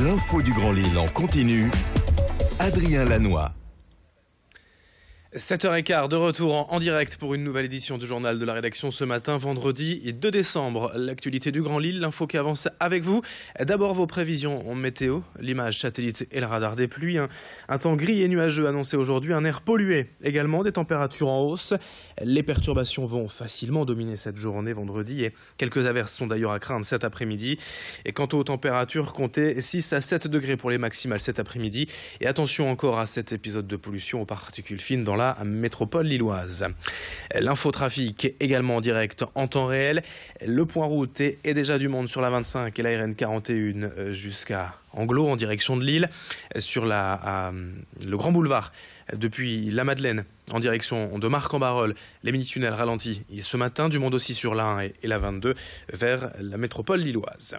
L'info du Grand Lille en continu, Adrien Lanois. 7h15 de retour en direct pour une nouvelle édition du journal de la rédaction ce matin, vendredi 2 décembre. L'actualité du Grand Lille, l'info qui avance avec vous. D'abord vos prévisions en météo, l'image satellite et le radar des pluies. Un temps gris et nuageux annoncé aujourd'hui, un air pollué également, des températures en hausse. Les perturbations vont facilement dominer cette journée vendredi et quelques averses sont d'ailleurs à craindre cet après-midi. Et quant aux températures, comptez 6 à 7 degrés pour les maximales cet après-midi. Et attention encore à cet épisode de pollution aux particules fines dans la métropole lilloise. L'infotrafic également en direct en temps réel. Le point route est déjà du monde sur la 25 et la RN 41 jusqu'à Anglo en direction de Lille. Sur le Grand Boulevard depuis la Madeleine en direction de Marc-en-Barœul, les mini-tunnels ralentis. Et ce matin, du monde aussi sur la 1 et la 22 vers la métropole lilloise.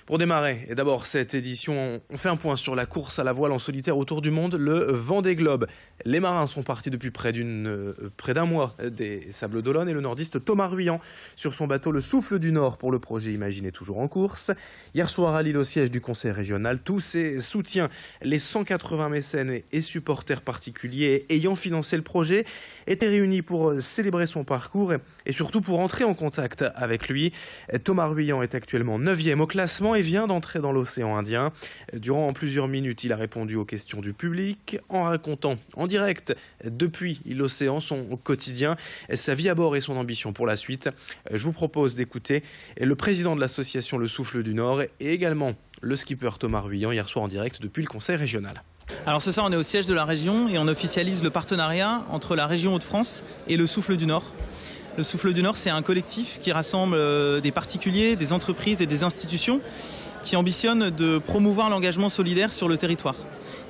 Pour démarrer, et d'abord cette édition, on fait un point sur la course à la voile en solitaire autour du monde, le Vendée Globe. Les marins sont partis depuis près d'un mois des Sables d'Olonne et le nordiste Thomas Ruyant sur son bateau Le Souffle du Nord pour le projet Imaginé toujours en course. Hier soir à Lille au siège du conseil régional, tous ses soutiens, les 180 mécènes et supporters particuliers ayant financé le projet étaient réunis pour célébrer son parcours et surtout pour entrer en contact avec lui. Thomas Ruyant est actuellement 9e au classement et vient d'entrer dans l'océan Indien. Durant plusieurs minutes, il a répondu aux questions du public en racontant en direct depuis l'océan son quotidien, sa vie à bord et son ambition pour la suite. Je vous propose d'écouter le président de l'association Le Souffle du Nord et également le skipper Thomas Ruyant hier soir en direct depuis le conseil régional. Alors ce soir on est au siège de la région et on officialise le partenariat entre la région Hauts-de-France et le Souffle du Nord. Le Souffle du Nord, c'est un collectif qui rassemble des particuliers, des entreprises et des institutions qui ambitionnent de promouvoir l'engagement solidaire sur le territoire.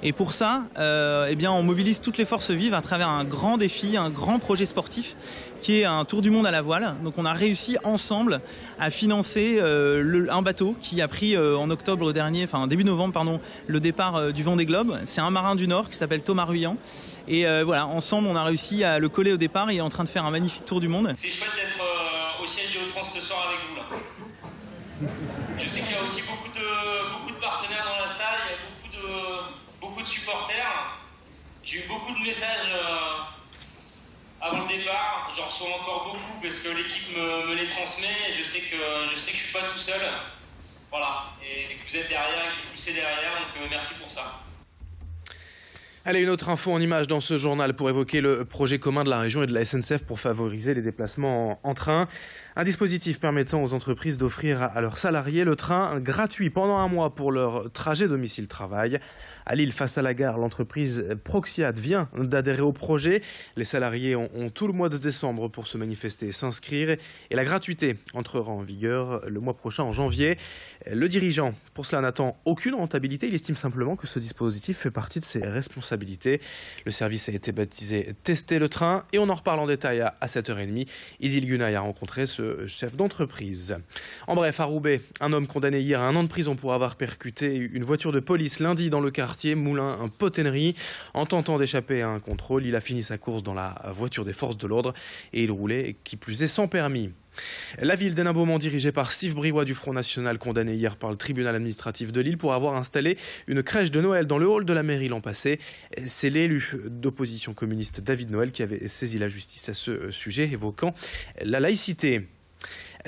Et pour ça, on mobilise toutes les forces vives à travers un grand défi, un grand projet sportif qui est un tour du monde à la voile. Donc on a réussi ensemble à financer un bateau qui a pris en octobre dernier, enfin début novembre pardon, le départ du Vendée Globe. C'est un marin du Nord qui s'appelle Thomas Ruyant. Et voilà, ensemble on a réussi à le coller au départ. Il est en train de faire un magnifique tour du monde. C'est chouette d'être au siège des Hauts-de-France ce soir avec vous là. Je sais qu'il y a aussi beaucoup de partenaires dans la salle, il y a beaucoup de supporters. J'ai eu beaucoup de messages avant le départ. J'en reçois encore beaucoup parce que l'équipe me les transmet et je sais que je suis pas tout seul. Voilà. Et que vous êtes derrière, que vous poussez derrière, donc merci pour ça. Allez, une autre info en images dans ce journal pour évoquer le projet commun de la région et de la SNCF pour favoriser les déplacements en train. Un dispositif permettant aux entreprises d'offrir à leurs salariés le train gratuit pendant un mois pour leur trajet domicile-travail. À Lille, face à la gare, l'entreprise Proxiat vient d'adhérer au projet. Les salariés ont tout le mois de décembre pour se manifester et s'inscrire. Et la gratuité entrera en vigueur le mois prochain, en janvier. Le dirigeant, pour cela, n'attend aucune rentabilité. Il estime simplement que ce dispositif fait partie de ses responsabilités. Le service a été baptisé « Tester le train » et on en reparle en détail à 7h30. Idil Gunay a rencontré ce chef d'entreprise. En bref, à Roubaix, un homme condamné hier à 1 an de prison pour avoir percuté une voiture de police lundi dans le quartier Moulin-Potennerie. En tentant d'échapper à un contrôle, il a fini sa course dans la voiture des forces de l'ordre et il roulait, qui plus est, sans permis. La ville d'Hénin-Beaumont, dirigée par Steve Briouat du Front National, condamné hier par le tribunal administratif de Lille pour avoir installé une crèche de Noël dans le hall de la mairie l'an passé. C'est l'élu d'opposition communiste David Noël qui avait saisi la justice à ce sujet, évoquant la laïcité.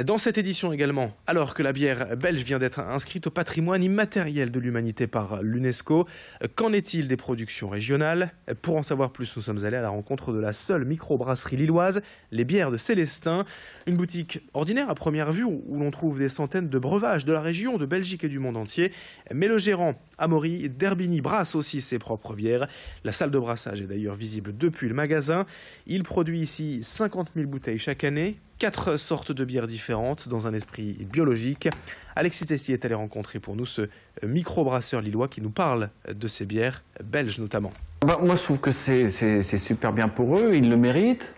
Dans cette édition également, alors que la bière belge vient d'être inscrite au patrimoine immatériel de l'humanité par l'UNESCO, qu'en est-il des productions régionales? Pour en savoir plus, nous sommes allés à la rencontre de la seule microbrasserie lilloise, les bières de Célestin. Une boutique ordinaire à première vue où l'on trouve des centaines de breuvages de la région, de Belgique et du monde entier. Mais le gérant, Amaury Derbini, brasse aussi ses propres bières. La salle de brassage est d'ailleurs visible depuis le magasin. Il produit ici 50 000 bouteilles chaque année. 4 sortes de bières différentes dans un esprit biologique. Alexis Tessier est allé rencontrer pour nous ce microbrasseur lillois qui nous parle de ces bières belges notamment. Moi je trouve que c'est super bien pour eux, ils le méritent.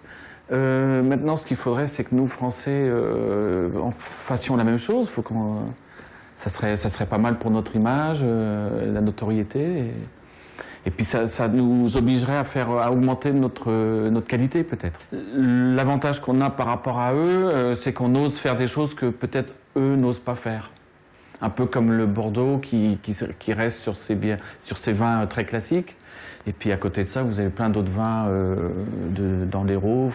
Maintenant ce qu'il faudrait c'est que nous Français fassions la même chose. Ça serait pas mal pour notre image, la notoriété. Et puis ça nous obligerait à augmenter notre qualité peut-être. L'avantage qu'on a par rapport à eux, c'est qu'on ose faire des choses que peut-être eux n'osent pas faire. Un peu comme le Bordeaux qui reste sur ses vins très classiques. Et puis à côté de ça, vous avez plein d'autres vins dans l'Hérault,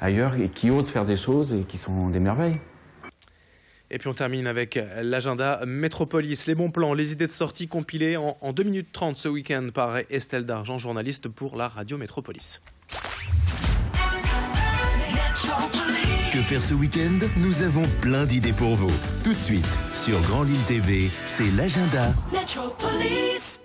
ailleurs, et qui osent faire des choses et qui sont des merveilles. Et puis on termine avec l'agenda Métropolis. Les bons plans, les idées de sortie compilées en 2 minutes 30 ce week-end par Estelle Dargent, journaliste pour la radio Métropolis. Que faire ce week-end? Nous avons plein d'idées pour vous. Tout de suite, sur Grand Lille TV, c'est l'agenda Métropolis.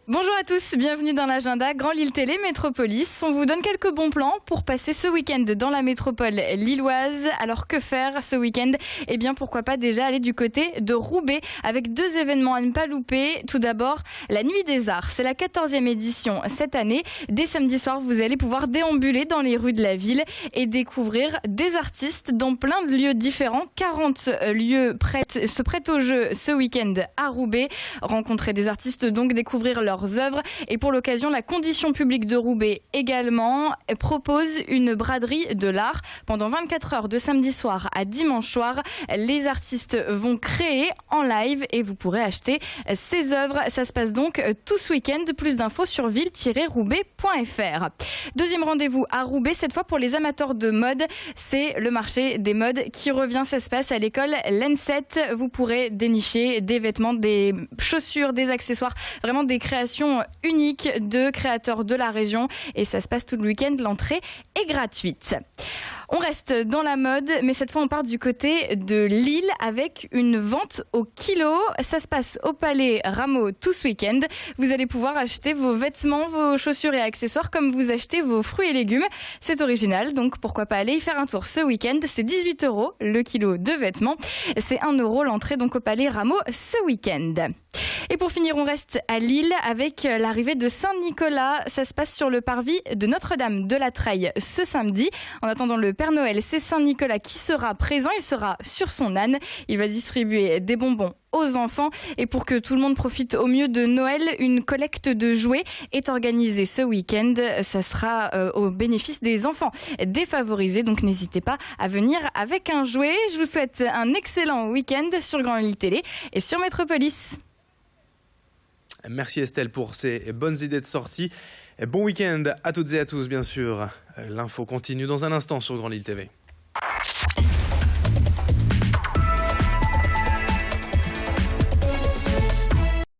Bonjour à tous, bienvenue dans l'agenda Grand Lille Télé Métropolis. On vous donne quelques bons plans pour passer ce week-end dans la métropole lilloise. Alors que faire ce week-end? Eh bien pourquoi pas déjà aller du côté de Roubaix avec 2 événements à ne pas louper. Tout d'abord, la Nuit des Arts, c'est la 14e édition cette année. Dès samedi soir, vous allez pouvoir déambuler dans les rues de la ville et découvrir des artistes dans plein de lieux différents. 40 lieux se prêtent au jeu ce week-end à Roubaix. Rencontrer des artistes, donc découvrir leurs œuvres. Et pour l'occasion, la condition publique de Roubaix également propose une braderie de l'art. Pendant 24 heures de samedi soir à dimanche soir, les artistes vont créer en live et vous pourrez acheter ces œuvres. Ça se passe donc tout ce week-end. Plus d'infos sur ville-roubaix.fr. Deuxième rendez-vous à Roubaix, cette fois pour les amateurs de mode. C'est le marché des modes qui revient. Ça se passe à l'école l'N7. Vous pourrez dénicher des vêtements, des chaussures, des accessoires, vraiment des créations uniques de créateurs de la région. Et ça se passe tout le week-end. L'entrée est gratuite. On reste dans la mode, mais cette fois on part du côté de Lille avec une vente au kilo. Ça se passe au Palais Rameau tout ce week-end. Vous allez pouvoir acheter vos vêtements, vos chaussures et accessoires comme vous achetez vos fruits et légumes. C'est original, donc pourquoi pas aller y faire un tour ce week-end. C'est 18 € le kilo de vêtements. C'est 1 € l'entrée donc au Palais Rameau ce week-end. Et pour finir, on reste à Lille avec l'arrivée de Saint-Nicolas. Ça se passe sur le parvis de Notre-Dame de la Treille ce samedi. En attendant le Père Noël, c'est Saint-Nicolas qui sera présent. Il sera sur son âne. Il va distribuer des bonbons aux enfants. Et pour que tout le monde profite au mieux de Noël, une collecte de jouets est organisée ce week-end. Ça sera au bénéfice des enfants défavorisés. Donc n'hésitez pas à venir avec un jouet. Je vous souhaite un excellent week-end sur Grand Lille Télé et sur Métropolis. Merci Estelle pour ces bonnes idées de sortie. Bon week-end à toutes et à tous, bien sûr. L'info continue dans un instant sur Grand Lille TV.